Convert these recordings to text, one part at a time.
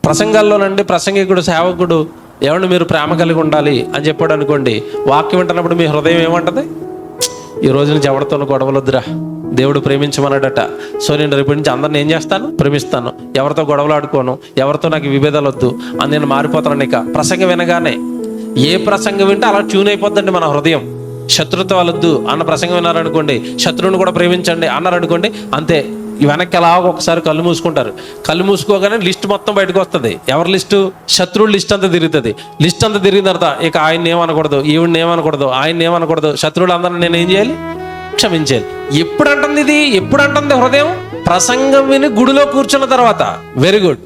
ప్రసంగాల్లోనండి ప్రసంగికుడు సేవకుడు ఏమంటే మీరు ప్రేమ కలిగి ఉండాలి అని చెప్పాడు అనుకోండి, వాక్యం వింటున్నప్పుడు మీ హృదయం ఏమంటది? ఈ రోజు నుంచి ఎవరితోనూ గొడవలొద్దురా, దేవుడు ప్రేమించమన్నాడట. సో నేను రేపటి నుంచి అందరిని ఏం చేస్తాను? ప్రేమిస్తాను. ఎవరితో గొడవలు ఆడుకోను, ఎవరితో నాకు విభేదాలు వద్దు అని నేను మారిపోతాను. ఇక ప్రసంగం వినగానే ఏ ప్రసంగం వింటే అలా ట్యూన్ అయిపోద్దండి మన హృదయం. శత్రుత్వాలొద్దు అన్న ప్రసంగం విన్నారనుకోండి, శత్రువుని కూడా ప్రేమించండి అన్నారనుకోండి, అంతే. వెనక్కి అలా ఒకసారి కళ్ళు మూసుకుంటారు. కళ్ళు మూసుకోగానే లిస్ట్ మొత్తం బయటకు వస్తుంది. ఎవరి లిస్టు? శత్రువుల లిస్ట్ అంతా తిరుగుతుంది. లిస్ట్ అంతా తిరిగిన తర్వాత ఇక ఆయన్ని ఏమనకూడదు, ఈవిడిని ఏమనకూడదు, ఆయన్ని ఏమనకూడదు, శత్రువులందరినీ నేను ఏం చేయాలి? క్షమించాలి. ఎప్పుడు అంటుంది ఇది? ఎప్పుడు అంటుంది హృదయం? ప్రసంగం విని గుడిలో కూర్చున్న తర్వాత. Very good.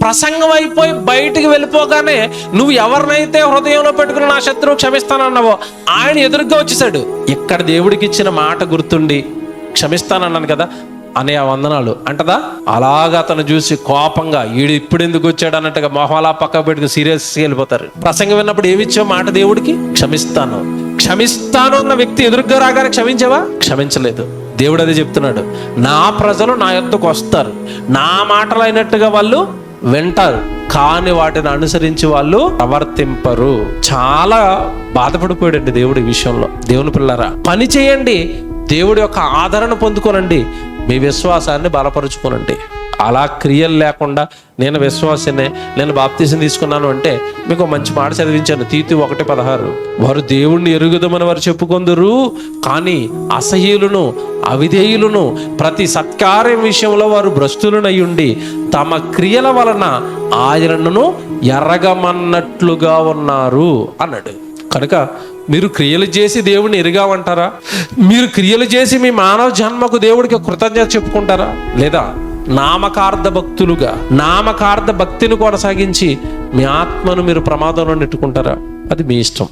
ప్రసంగం అయిపోయి బయటికి వెళ్ళిపోగానే నువ్వు ఎవరినైతే హృదయంలో పెట్టుకుని నా శత్రువు క్షమిస్తానన్నావో ఆయన ఎదురుగా వచ్చేసాడు. ఇక్కడ దేవుడికి ఇచ్చిన మాట గుర్తుండి క్షమిస్తానన్నాను కదా అనే ఆ వందనాలు అంటదా? అలాగా అతను చూసి కోపంగా ఈడు ఇప్పుడు ఎందుకు వచ్చాడు అన్నట్టుగా మొహలా పక్క పెట్టుకుని సీరియస్గా వెళ్ళిపోతారు. ప్రసంగం విన్నప్పుడు ఏమిచ్చావు మాట దేవుడికి? క్షమిస్తాను. క్షమిస్తాను అన్న వ్యక్తి ఎదురుగా రాగానే క్షమించావా? క్షమించలేదు. దేవుడు అదే చెప్తున్నాడు, నా ప్రజలు నా యొద్దకు వస్తారు, నా మాటలు అయినట్టుగా వాళ్ళు వింటారు, కానీ వాటిని అనుసరించి వాళ్ళు ప్రవర్తింపరు. చాలా బాధపడిపోయాడండి దేవుడు ఈ విషయంలో. దేవుని పిల్లరా, పని చేయండి, దేవుడి యొక్క ఆదరణ పొందుకోనండి, మీ విశ్వాసాన్ని బలపరుచుకోనండి. అలా క్రియలు లేకుండా నేను విశ్వాసనే, నేను బాప్తీసం తీసుకున్నాను అంటే మీకు మంచి మాట చదివించాను. తీతు 1:16, వారు దేవుణ్ణి ఎరుగుదమని వారు చెప్పుకొందురు, కానీ అసహ్యులను అవిధేయులను ప్రతి సత్కార్యం విషయంలో వారు భ్రష్టులనయ్యుండి తమ క్రియల వలన ఆయనను ఎరగమన్నట్లుగా ఉన్నారు అన్నాడు. కనుక మీరు క్రియలు చేసి దేవుడిని ఎరిగామంటారా? మీరు క్రియలు చేసి మీ మానవ జన్మకు దేవుడికి కృతజ్ఞత చెప్పుకుంటారా? లేదా నామకార్థ భక్తులుగా నామకార్థ భక్తిని కొనసాగించి మీ ఆత్మను మీరు ప్రమాదంలో నెట్టుకుంటారా? అది మీ ఇష్టం.